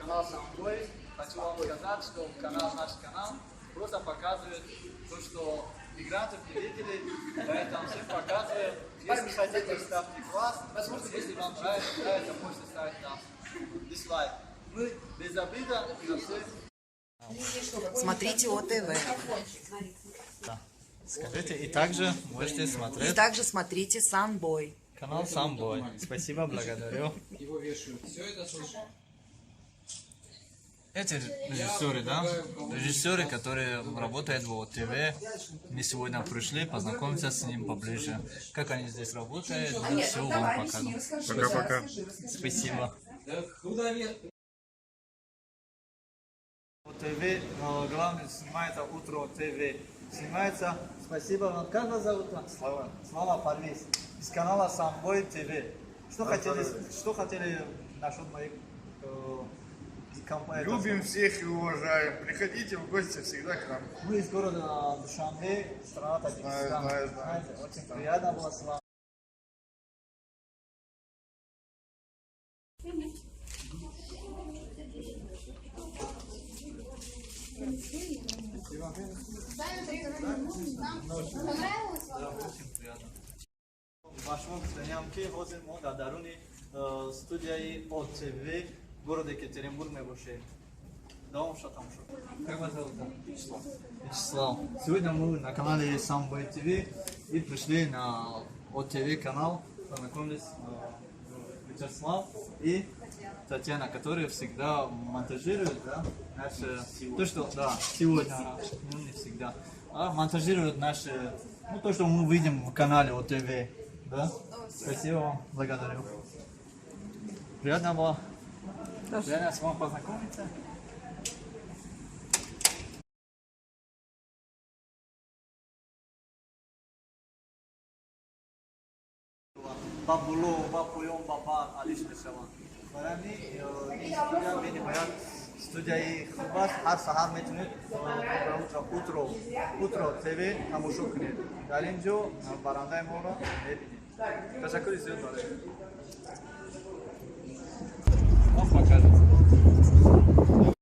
канал Самбой. Хочу вам сказать, что наш канал просто показывает то, что мигрантов не видели, поэтому всем показываем. Если хотите, ставьте класс. Если вам нравится, можете ставить нам дизлайк. Мы без обиды на всех. Смотрите ОТВ. Скажите, и также можете смотреть И также смотрите Самбой. канал Самбой. Спасибо, благодарю. Эти режиссеры, да? Режиссеры, которые работают в ОТВ. Мы сегодня пришли познакомиться с ним поближе. Как они здесь работают, все вам покажу. Пока-пока. Спасибо. ОТВ, главное, снимается Утро ТВ. Снимается, спасибо вам. Как вас зовут? Слава. Слава Парвиз. Из канала Самбой ТВ. Что хотели насчет моих компаний? Любим всех и уважаем. Приходите в гости всегда к нам. Мы из города Душанбе, страна Таджикистан. Знаю. Знаете, очень приятно было с вами. Вашему приемке ҳозир мо дар даруни студияи ОТВ городи Екатеринбург мебошем. Давом шо тамошо. Как вас зовут? Вячеслав. Сегодня мы на канале Самбой ТВ и пришли на ОТВ канал, познакомились Вячеслав и Татьяна, которые всегда монтажируют, да, наши, то, что, да, сегодня, ну не всегда, монтажируют наши, ну то, что мы видим в канале ОТВ, да. Спасибо вам, благодарю. Приятно было. Приятно с вами познакомиться. Бабуло, бапуйон, баба, алиш нешава. Барами, студия бени баян, студияи хубас, ҳар саҳар метавонед Утро ТВ тамошо кунед. Дар ин ҷо барандаи моро мебинед. Ташаккури зиёд дорем.